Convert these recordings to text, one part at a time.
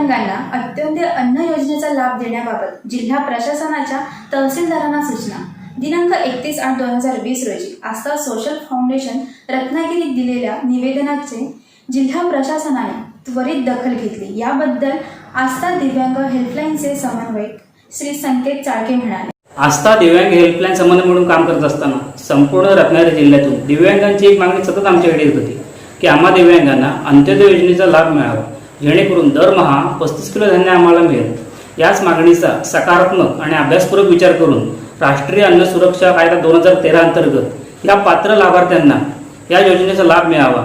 दिव्यांगांना अत्यंत अन्न योजनेचा लाभ देण्याबाबत जिल्हा प्रशासनाच्या तहसीलदारांना सूचना. दिनांक 31/8/2020 रोजी आस्था सोशल फाउंडेशन रत्नागिरीत दिलेल्या निवेदनाचे जिल्हा प्रशासनाने त्वरित दखल घेतली. याबद्दल आस्था दिव्यांग हेल्पलाईनचे समन्वयक श्री संकेत चाळके म्हणाले. आस्था दिव्यांग हेल्पलाईन समन्वय म्हणून काम करत असताना संपूर्ण रत्नागिरी जिल्ह्यातून दिव्यांगांची एक मागणी सतत आमच्याकडे येत होती की आम्हा दिव्यांगांना अंत्योदय योजनेचा लाभ मिळावा, जेणेकरून दरमहा 35 किलो धान्य आम्हाला मिळेल. याच मागणीचा सकारात्मक आणि अभ्यासपूर्वक विचार करून राष्ट्रीय अन्न सुरक्षा कायदा 2013 अंतर्गत या पात्र लाभार्थ्यांना या योजनेचा लाभ मिळावा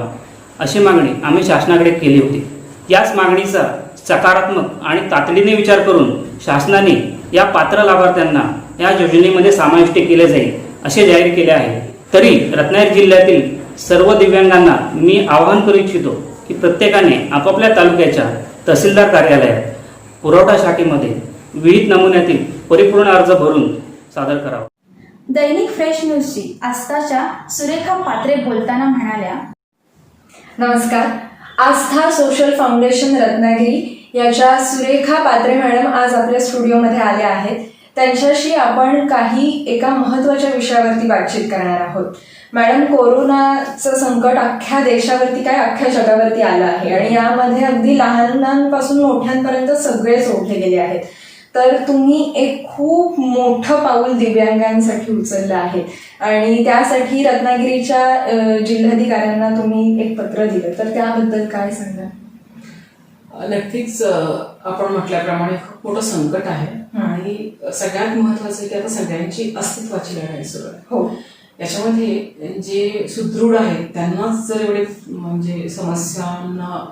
अशी मागणी आम्ही शासनाकडे केली होती. याच मागणीचा सकारात्मक आणि तातडीने विचार करून शासनाने या पात्र लाभार्थ्यांना या योजनेमध्ये समाविष्ट केले जाईल असे जाहीर केले आहे. तरी रत्नागिरी जिल्ह्यातील सर्व दिव्यांगांना मी आवाहन करू इच्छितो की प्रत्येकाने आपापल्या तालुक्याच्या तहसीलदार कार्यालयात पुरवठा शाखेमध्ये विविध नमुन्यातील परिपूर्ण अर्ज भरून सादर करावा. दैनिक फ्रेश न्यूजची आस्थाच्या सुरेखा पात्रे बोलताना म्हणाल्या. नमस्कार. आस्था सोशल फाउंडेशन रत्नागिरी याच्या सुरेखा पात्रे मॅडम आज आपल्या स्टुडिओमध्ये आल्या आहेत. त्यांच्याशी आपण एका महत्त्वाच्या विषयावरती बातचीत करणार आहोत. मॅडम, कोरोनाचं संकट अख्ख्या देशावरती अख्ख्या जगावरती आलं आहे आणि यामध्ये अगदी लहानांपासून मोठ्यांपर्यंत सगळेच ओढले गेले आहेत. तर तुम्ही एक खूप मोठं पाऊल दिव्यांगांसाठी उचललं आहे आणि त्यासाठी रत्नागिरीच्या जिल्हाधिकाऱ्यांना तुम्ही एक पत्र दिलं, तर त्याबद्दल काय सांगा? नक्कीच आपण म्हटल्याप्रमाणे खूप मोठं संकट आहे आणि सगळ्यात महत्वाचं की आता सगळ्यांची अस्तित्वाची लढाई सुरू आहे. हो, याच्यामध्ये जे सुदृढ आहेत त्यांनाच जर एवढे म्हणजे समस्यांना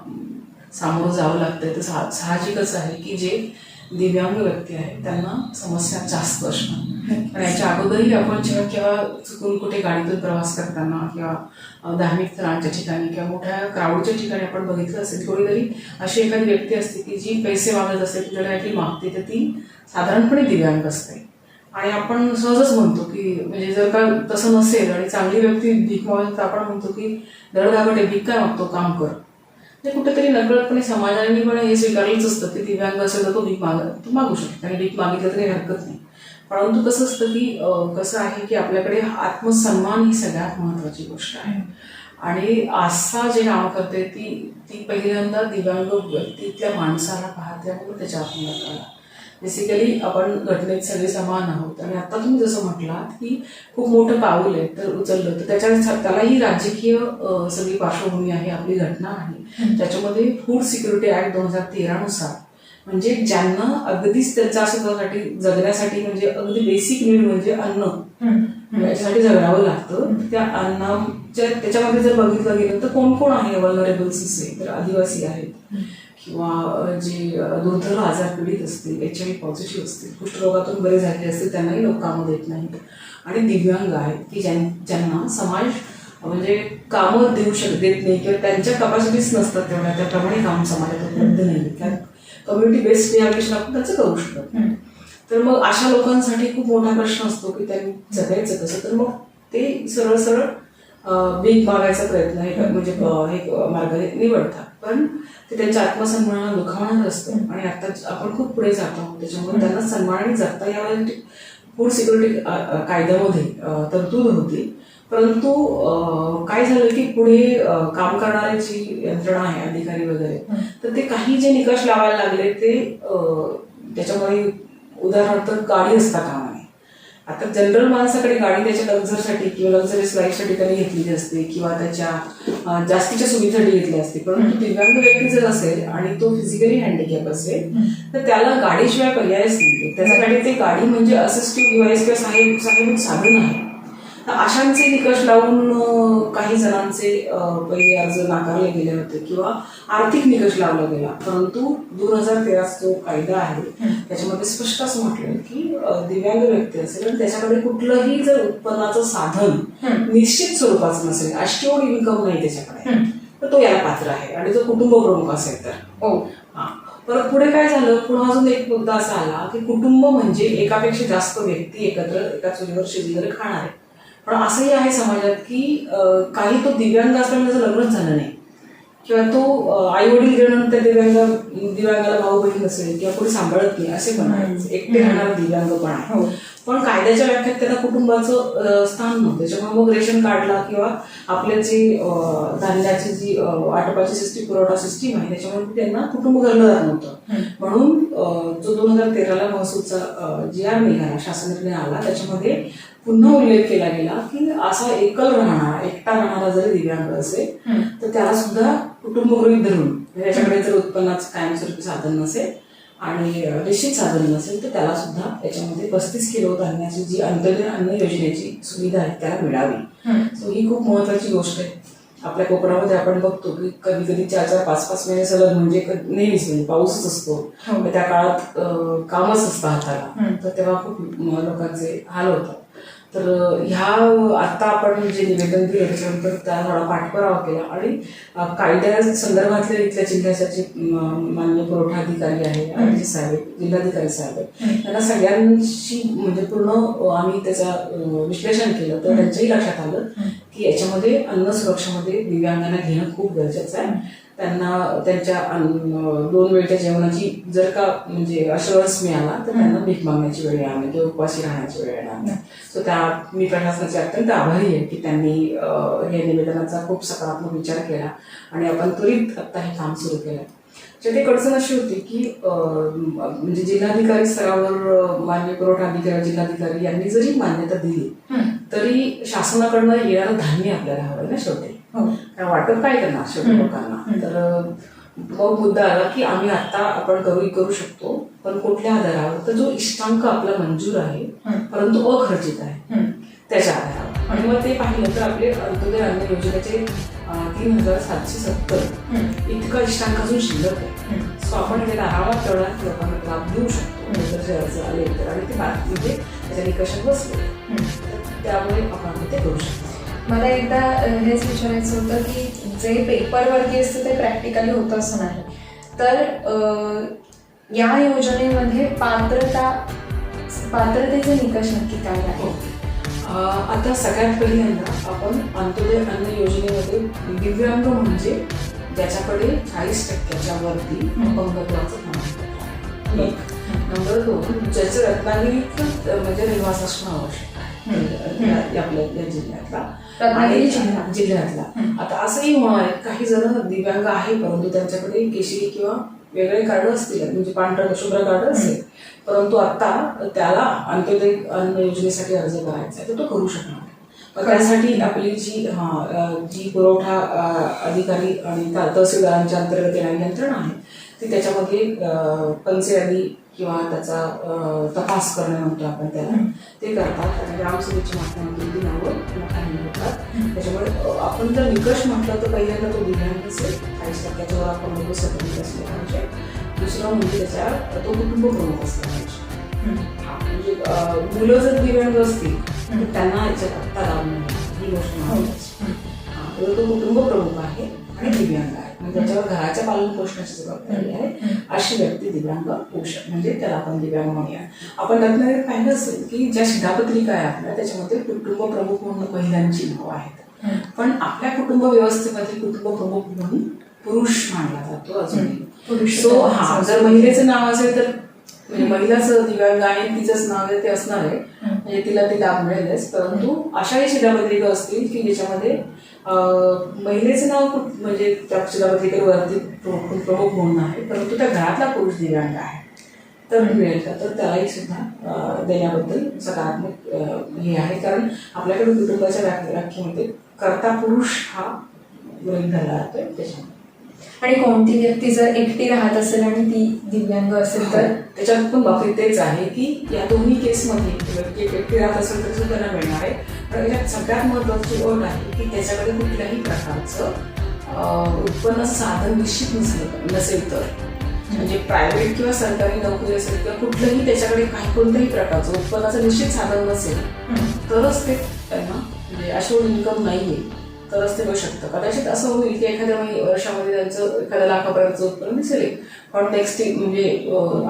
सामोरं जावं लागतंय तर साहजिकच आहे की जे दिव्यांग व्यक्ती आहेत त्यांना समस्या जास्त असणार. आणि याच्या अगोदरही आपण जेव्हा केव्हा चुकून कुठे गाडीतून प्रवास करताना किंवा धार्मिक स्थळांच्या ठिकाणी किंवा मोठ्या क्राऊडच्या ठिकाणी आपण बघितलं असेल, थोडी तरी अशी एखादी व्यक्ती असते की जी पैसे मागत असते, तुझ्याकडे काहीतरी मागते, तर ती साधारणपणे दिव्यांग असते. आणि आपण सहजच म्हणतो की म्हणजे जर का तसं नसेल आणि चांगली व्यक्ती भीक मागेल तर आपण म्हणतो की दळधागटे भीक काय मागतो, काम कर. म्हणजे कुठेतरी नकळतपणे समाजाने पण हे स्वीकारलंच असतं की दिव्यांग असेल तर तो मागू शकतो आणि भीक मागितलं तरी हरकत नाही. परंतु कसं असतं की कसं आहे की आपल्याकडे आत्मसन्मान ही सगळ्यात महत्वाची गोष्ट आहे. आणि आस्था जे काम करते ती पहिल्यांदा दिव्यांग व्यक्तीतल्या माणसाला पाहते म्हणून त्याच्या आत्महत्या. बेसिकली आपण घटनेत सगळे समान आहोत आणि आता तुम्ही जसं म्हटलात की खूप मोठं पाऊल आहे तर उचललं, तर त्यालाही राजकीय सगळी पार्श्वभूमी आहे, आपली घटना आहे. त्याच्यामध्ये फूड सिक्युरिटी ऍक्ट 2013 नुसार म्हणजे ज्यांना अगदीच त्यांच्या स्वतःसाठी जगण्यासाठी म्हणजे अगदी बेसिक नीड म्हणजे अन्न याच्यासाठी जगावं लागतं, त्या अन्नाच्या त्याच्यामध्ये जर बघितलं गेलं तर कोण कोण आहे वल्नरेबल्स असे, तर आदिवासी आहेत किंवा जे दुर्धर आजार पीडित असतील, HIV पॉझिटिव्ह असतील, कुष्ठरोगातून बरे झालेले असतील, त्यांनाही लोक कामं देत नाहीत. आणि दिव्यांग आहेत की ज्यांना समाज म्हणजे कामं देत नाही किंवा त्यांच्या कपॅसिटीज नसतात तेवढ्या, त्याप्रमाणे काम समाजात उपलब्ध नाही. त्या कम्युनिटी बेस्ड रिहॅबिलिटेशन आपण त्याचं करू शकतो. तर मग अशा लोकांसाठी खूप मोठा प्रश्न असतो की त्यांनी जगायचं कसं, तर मग ते सरळ सरळ भीक मागायचा प्रयत्न म्हणजे हे मार्ग निवडतात. पण ते त्यांच्या आत्मसन्मानाला दुखावणार असतं आणि आता आपण खूप पुढे जात आहोत, त्याच्यामुळे त्यांना सन्मानाने जगता यावेळी फूड सिक्युरिटी कायद्यामध्ये तरतूद होती. परंतु काय झालं की पुढे काम करणारी जी यंत्रणा आहे, अधिकारी वगैरे, तर ते काही जे निकष लावायला लागले ते त्याच्यामध्ये उदाहरणार्थ गाडी असता कामा नये. आता जनरल माणसाकडे गाडी त्याच्या लक्झरसाठी किंवा लक्झरीज लाईफसाठी त्यांनी घेतलेली असते किंवा त्याच्या जास्तीच्या सुविधेसाठी घेतली असते. परंतु दिव्यांग व्यक्ती जर असेल आणि तो फिजिकली हँडिकॅप असेल तर त्याला गाडीशिवाय पर्यायच नाही. त्याच्यासाठी ते गाडी म्हणजे असिस्टिव्ह डिव्हाइस किंवा सहाय्यभूत साधन आहे. अशांचे निकष लावून काही जणांचे पहिले अर्ज नाकारले गेले होते किंवा आर्थिक निकष लावला गेला. परंतु 2013 जो कायदा आहे त्याच्यामध्ये स्पष्ट असं म्हटलं की दिव्यांग व्यक्ती असेल आणि त्याच्याकडे कुठलंही जर उत्पन्नाचं साधन निश्चित स्वरूपाचं नसेल, अश्योर्ड इन्कम नाही त्याच्याकडे, तर तो याला पात्र आहे. आणि जो कुटुंब प्रमुख असेल तर परत पुढे काय झालं, पुढे अजून एक मुद्दा असा आला की कुटुंब म्हणजे एकापेक्षा जास्त व्यक्ती एकत्र एका चुलीवर शिजलेलं खाणार आहे. पण असंही आहे समाजात की काही तो दिव्यांग असल्यामुळे त्याचं लग्नच झालं नाही किंवा तो आई वडील गेल्यानंतर दिव्यांगाला भाऊ बहीण नसेल किंवा कोणी सांभाळत नाही असे पण आहे, एकटे राहणारा दिव्यांग पण आहे. पण कायद्याच्या व्याख्यात त्यांना कुटुंबाचं स्थान नव्हतं. त्याच्यामुळे मग रेशन कार्डला किंवा आपल्या जी धान्याची जी वाटपाची सिस्टीम, पुरवठा सिस्टीम आहे त्याच्यामुळे त्यांना कुटुंब घरदार नव्हतं. म्हणून जो 2013ला महसूलचा जी आर निघाला, शासन निर्णय आला, त्याच्यामध्ये पुन्हा उल्लेख केला गेला की असा एकटा राहणारा जरी दिव्यांग असेल तर त्याला सुद्धा कुटुंब गृहीत धरून, त्याच्याकडे जर उत्पन्नाचं कायमस्वरूपी साधन नसेल आणि निश्चित साधन नसेल तर त्याला सुद्धा त्याच्यामध्ये 35 किलो धान्याची जी अंत्योदय अन्न योजनेची सुविधा आहे त्याला मिळावी. सो ही खूप महत्वाची गोष्ट आहे. आपल्या कोकणामध्ये आपण बघतो की कधी कधी 4-4, 5-5 महिने सलग म्हणजे नेहमीच म्हणजे पाऊसच असतो, त्या काळात कामच असतं हाताला, तर तेव्हा खूप लोकांचे हाल होतात. तर ह्या आता आपण जे निवेदन दिलं त्याच्यानंतर त्याला थोडा पाठपुरावा केला आणि कायद्या संदर्भातले इथल्या जिल्ह्याचे माननीय पुरवठा अधिकारी आहे, आरजी साहेब, जिल्हाधिकारी साहेब, त्यांना सगळ्यांशी म्हणजे पूर्ण आम्ही त्याचं विश्लेषण केलं तर त्यांच्याही लक्षात आलं की याच्यामध्ये अन्न सुरक्षेमध्ये दिव्यांगांना घेणं खूप गरजेचं आहे. त्यांना त्यांच्या 2 वेळच्या जेवणाची जर का म्हणजे अश्युरन्स मिळाला तर त्यांना भीक मागण्याची वेळ येणार नाही किंवा उपवासी राहण्याची वेळ येणार नाही. सो मी प्रशासनाचे अत्यंत आभारी आहे की त्यांनी या निवेदनाचा खूप सकारात्मक विचार केला आणि आपण त्वरित आता हे काम सुरू केलं. त्यात अडचण अशी होती की म्हणजे जिल्हाधिकारी स्तरावर मान्य पुरवठा अधिकारी, जिल्हाधिकारी यांनी जरी मान्यता दिली तरी शासनाकडनं येणारं धान्य आपल्याला हवं ना शेवटी, कारण वाटप काय करणार शेवटी लोकांना. तर मग मुद्दा आला की आम्ही आता आपण करू शकतो, पण कुठल्या आधारावर, तर जो इष्टांक आपला मंजूर आहे परंतु अखर्चित आहे त्याच्या आधारावर. आणि मग ते पाहिलं तर आपले अंत्योदय अन्न योजनेचे 3770 इतका इष्टांक अजून शिल्लक आहे. सो आपण त्याला आरामात तेवढा लोकांना लाभ देऊ शकतो जर ते अर्ज आले तर, आणि ते म्हणजे त्याच्या निकषात बसले त्यामुळे आपण ते करू शकतो. मला एकदा हेच विचारायचं होतं की जे पेपरवरती असतं ते प्रॅक्टिकली होतं असं नाही, तर या योजनेमध्ये पात्रतेचे निकष नक्की काय आहे? आता सगळ्यात पहिल्यांदा आपण अंत्योदय अन्न योजनेमध्ये दिव्यांग म्हणजे ज्याच्याकडे 40% वरती अपंगत्वाचं प्रमाणपत्र. नंबर 2, ज्याचं रत्नागिरीचं म्हणजे निवास असणं आवश्यक आहे आपल्या जिल्ह्यातला जिल्ह्यातला. आता असंही होणार आहे काही जण दिव्यांग आहे परंतु त्यांच्याकडे केशरी किंवा वेगळे कार्ड असतील, म्हणजे पांढरा शुभ्र कार्ड असेल, परंतु आता त्याला अंत्योदय अन्न योजनेसाठी अर्ज करायचा आहे तर तो करू शकणार. पण त्यासाठी आपली जी पुरवठा अधिकारी आणि तहसीलदारांच्या अंतर्गत येणारी यंत्रणा आहे ती त्याच्यामध्ये पंचयादी किंवा त्याचा तपास करणे म्हणतो आपण त्याला, ते करतात आणि ग्रामसभेच्या माध्यमातून ती नावं होतात. त्याच्यामुळे आपण जर निकष म्हटलं तर पहिल्यांदा तो दिव्यांग असेल, 40% वर आपण लोक सतत असले पाहिजे. दुसरं म्हणजे त्याच्या तो कुटुंब प्रमुख असला पाहिजे. म्हणजे मुलं जर दिव्यांग असतील तर त्यांना याच्यात आत्ता लाभ मिळणार ही गोष्ट महत्वाची. तर तो कुटुंब प्रमुख आहे आणि दिव्यांग आहे, म्हणजे त्याच्यावर घराच्या पालन पोषणाची जबाबदारी आहे अशी व्यक्ती दिव्यांग होऊ शकते, म्हणजे त्याला आपण दिव्यांग म्हणूया. आपण रत्नागिरीत पाहिलं असेल की ज्या शिधापत्रिका आहे आपल्या त्याच्यामध्ये कुटुंब प्रमुख म्हणून महिलांची नावं आहेत, पण आपल्या कुटुंब व्यवस्थेमध्ये कुटुंब प्रमुख म्हणून पुरुष मानला जातो अजूनही. सो जर महिलेचं नाव असेल तर म्हणजे महिलाच दिव्यांग आहे तिचंच नाव आहे ते असणार आहे, म्हणजे तिला ते लाभ मिळेलच. परंतु अशाही शिधापत्रिका असतील की ज्याच्यामध्ये महिलेचं नाव म्हणजे त्या शिधापत्रिकेवरती प्रमुख म्हणून आहे परंतु त्या घरातला पुरुष दिव्यांग आहे तर मिळेल का, तर त्यालाही सुद्धा देण्याबद्दल सकारात्मक हे आहे. कारण आपल्याकडे कुटुंबाच्या व्याख्येमध्ये कर्ता पुरुष हा गृहीत धरला जातोय त्याच्यामध्ये. आणि कोणती व्यक्ती जर एकटी राहत असेल आणि ती दिव्यांग असेल तर त्याच्यात पण बाबतीत तेच आहे की या दोन्ही केसमध्ये व्यक्ती एकटी राहत असेल तर सुद्धा त्यांना मिळणार आहे. पण याच्यात सगळ्यात महत्त्वाची ओढ आहे की त्याच्याकडे कुठल्याही प्रकारचं उत्पन्नाचं साधन निश्चित नसेल तर, म्हणजे प्रायव्हेट किंवा सरकारी नोकरी असेल किंवा कुठलंही त्याच्याकडे कोणत्याही प्रकारचं उत्पन्नाचं निश्चित साधन नसेल तरच ते त्यांना म्हणजे अशोर्ड इन्कम नाही आहे तरच ते मिळू शकतं. कदाचित असं होईल की एखाद्या वर्षामध्ये त्यांचं एखाद्या लाखापर्यंतचं उत्पन्न दिसेल, पण नेक्स्ट म्हणजे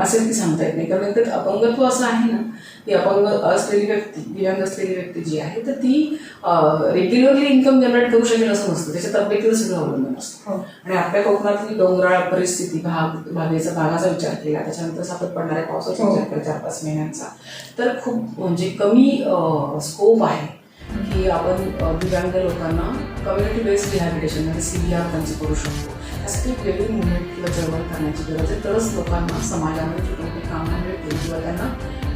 असेल की सांगता येत नाही. कारण तर अपंगत्व असं आहे ना ती अपंग असलेली व्यक्ती, दिव्यांग असलेली व्यक्ती जी आहे तर ती रेग्युलरली इन्कम जनरेट करू शकेल असं नसतं, त्याच्या तब्येतीवर सगळं अवलंबून असतं. आणि आपल्या कोकणातली डोंगराळ परिस्थिती, भागाचा विचार केला, त्याच्यानंतर सातत पडणाऱ्या पावसाचा विचार केला 4-5 महिन्यांचा, तर खूप म्हणजे कमी स्कोप आहे की आपण दिव्यांग लोकांना कम्युनिटी बेस्ड रिहॅबिलिटेशन म्हणजे CBR त्यांचं करू शकतो. त्यासाठी एक वेगळी मुवमेंट किंवा चळवळ करण्याची गरज आहे, तरच लोकांना समाजामध्ये छोटे मोठे कामं मिळतील किंवा त्यांना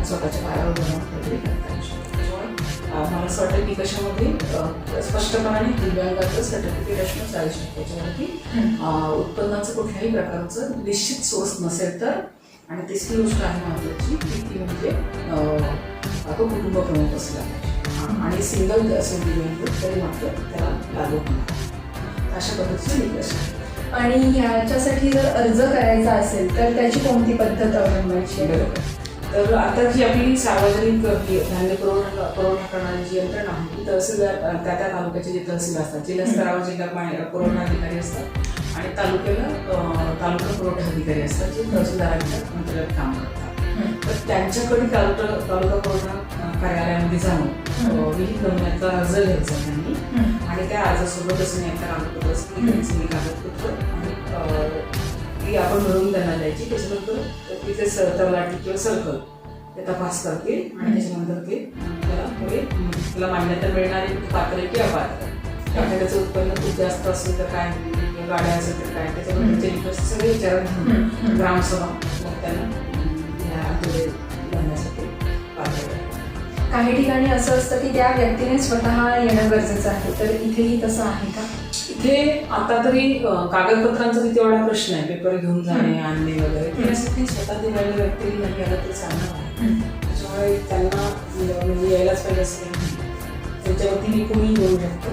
स्वतःच्या पायावर उभं राहून काहीतरी करता येऊ शकतं. त्याच्यामुळे मला असं वाटतं की कशामध्ये स्पष्टपणाने दिव्यांगाचं सर्टिफिकेट असणं चालेल शकतं, त्याच्यावरती उत्पन्नाचं कुठल्याही प्रकारचं निश्चित सोर्स नसेल तर. आणि तिसरी गोष्ट आहे महत्त्वाची ती म्हणजे तो कुटुंब प्रमुख असला पाहिजे आणि सिंगल असेल दिव्यांग तरी मात्र त्याला लागू होणार, अशा पद्धतीचे निकष आहे. आणि ह्याच्यासाठी जर अर्ज करायचा असेल तर त्याची कोणती पद्धत अवलंबायची आहे? बरोबर. तर आता जी आपली सार्वजनिक धान्य पुरवठा करणारी जी यंत्रणा आहे ती तहसीलदार त्या तालुक्याचे जे तहसील असतात, जिल्हा स्तरावर जिल्हा पुरवठा अधिकारी असतात आणि तालुक्याला तालुका पुरवठा अधिकारी असतात जे तहसीलदारांच्या अंतर्गत काम करतात. तर त्यांच्याकडे तालुका पुरवठा कार्यालयामध्ये जाऊन विहित नमुन्याचा अर्ज घ्यायचा त्यांनी आणि त्या अर्जासोबतच न्यायचा कागदपत्र सगळी कागदपत्र आणि ती आपण मिळवून त्यांना द्यायची. त्याच्यानंतर तिथे तलाठी किंवा सर्कल ते तपास करतील आणि त्याच्यानंतर ते त्याला मान्यता मिळणारी पात्र की अपात्र, त्याचं उत्पन्न खूप जास्त असेल तर काय, गाड्या असेल तर काय, त्याच्याबद्दलचे निकष सगळे विचारात घेऊन ग्रामसभा मग त्यांना बनण्यासाठी पात्र. काही ठिकाणी असं असतं की त्या व्यक्तीने स्वतः येणं गरजेचं आहे, तर इथेही तसं आहे का? इथे आता तरी कागदपत्रांचा तिथे एवढा प्रश्न आहे, पेपर घेऊन जाणे आणणे वगैरे, त्यासाठी स्वतः दिव्यांग व्यक्ती नाही आलं तर चालणार आहे. त्याच्यामुळे त्यांना म्हणजे यायलाच पाहिजे असं काही, त्याच्यावरती कोणी येऊ शकतो.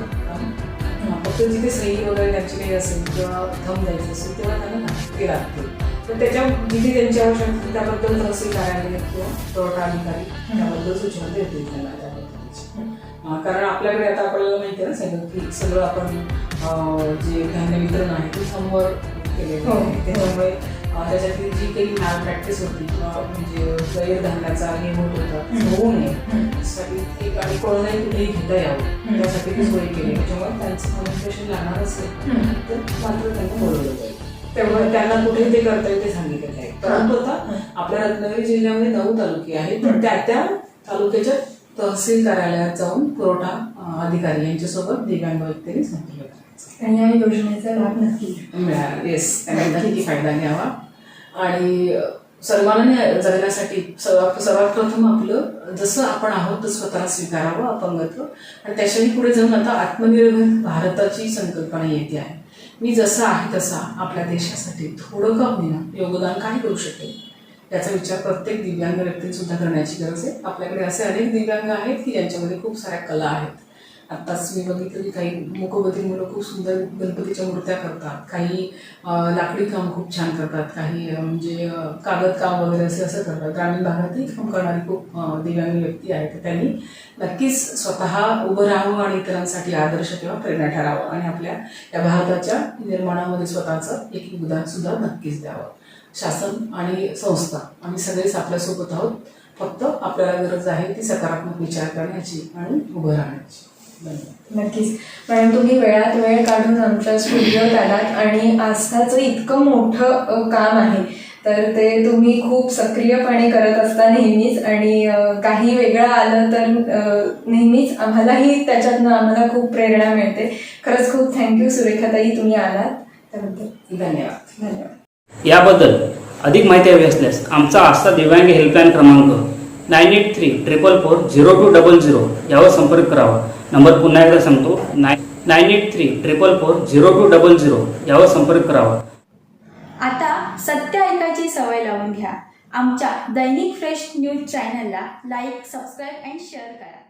फक्त जिथे सही वगैरे त्यांची काही असेल किंवा थंब द्यायची असेल तेव्हा त्यांना ते लागते. तर त्याच्या जिथे त्यांची आवश्यकता त्याबद्दल तहसील कार्यालय किंवा पुरवठा अधिकारी त्याबद्दल सूचना देतील त्यांना त्याबद्दलची. कारण आपल्याकडे आता आपल्याला माहिती आहे ना सगळं की सगळं आपण जे धान्य वितरण आहे ते थंबवर केलेलं आहे. त्याच्यामुळे त्याच्यातली जी काही मॅल प्रॅक्टिस होती किंवा म्हणजे गैरधान्याचा हे होत होता होऊ नये त्यासाठी एक आणि कोणालाही कुठेही घेता यावं त्यासाठी ते सोयी केली. त्याच्यामुळे त्यांचं कम्युनिकेशन लागणार असेल तर मात्र त्यांना बोलवलं जाईल, तेव्हा त्यांना कुठेही ते करता येईल ते सांगितलं आहे. परंतु आता आपल्या रत्नागिरी जिल्ह्यामध्ये 9 तालुके आहेत, तर त्या तालुक्याच्या तहसील कार्यालयात जाऊन पुरवठा अधिकारी यांच्यासोबत दिव्यांग व्यक्तीने संपर्क करायचा आणि या योजनेचा लाभ नक्की मिळाला. येस, त्यांनी नक्की फायदा घ्यावा आणि सन्मानाने जगण्यासाठी सर्वात प्रथम आपलं जसं आपण आहोत तसं स्वतःला स्वीकारावं अपंगत्व. आणि त्याच्याही पुढे जाऊन आता आत्मनिर्भर भारताची संकल्पना येते आहे. मी जसं आहे तसा आपल्या देशासाठी थोडं का होईना योगदान काय करू शकेल याचा विचार प्रत्येक दिव्यांग व्यक्तीने सुद्धा करण्याची गरज आहे. आपल्याकडे असे अनेक दिव्यांग आहेत की ज्यांच्यामध्ये खूप साऱ्या कला आहेत. आत्ताच मी बघितलं की काही मूकबधिर मुलं खूप सुंदर गणपतीच्या मूर्त्या करतात, काही लाकडी काम खूप छान करतात, काही म्हणजे कागद काम वगैरे असं करतात. ग्रामीण भागातही काम करणारी खूप दिव्यांग व्यक्ती आहेत. तर त्यांनी नक्कीच स्वतः उभं राहावं आणि इतरांसाठी आदर्श किंवा प्रेरणा ठरावं आणि आपल्या या भारताच्या निर्माणामध्ये स्वतःचं एक योगदान सुद्धा नक्कीच द्यावं. शासन आणि संस्था आम्ही सगळेच आपल्यासोबत आहोत, फक्त आपल्याला गरज आहे ती सकारात्मक विचार करण्याची आणि उभं राहण्याची. नक्कीच मॅडम, तुम्ही वेळात वेळ काढून आमच्या स्टुडिओत आलात आणि आस्थाचं इतकं मोठं काम आहे तर ते तुम्ही खूप सक्रियपणे करत असता नेहमीच. आणि काही वेगळं आलं तर नेहमीच आम्हालाही त्याच्यातनं आम्हाला खूप प्रेरणा मिळते. खरंच खूप थँक्यू सुरेखाताई, तुम्ही आलात त्याबद्दल धन्यवाद. धन्यवाद. याबद्दल अधिक माहिती हवी असल्यास आमचा आस्था दिव्यांग हेल्पलाईन क्रमांक 9834440200 यावर संपर्क करावा. नंबर पुन्हा एकदा सांगतो, 9834440200 यावर संपर्क करावा. आता सत्य ऐकायची सवय लावून घ्या. आमच्या दैनिक फ्रेश न्यूज चॅनलला लाईक, सबस्क्राईब अँड शेअर करा.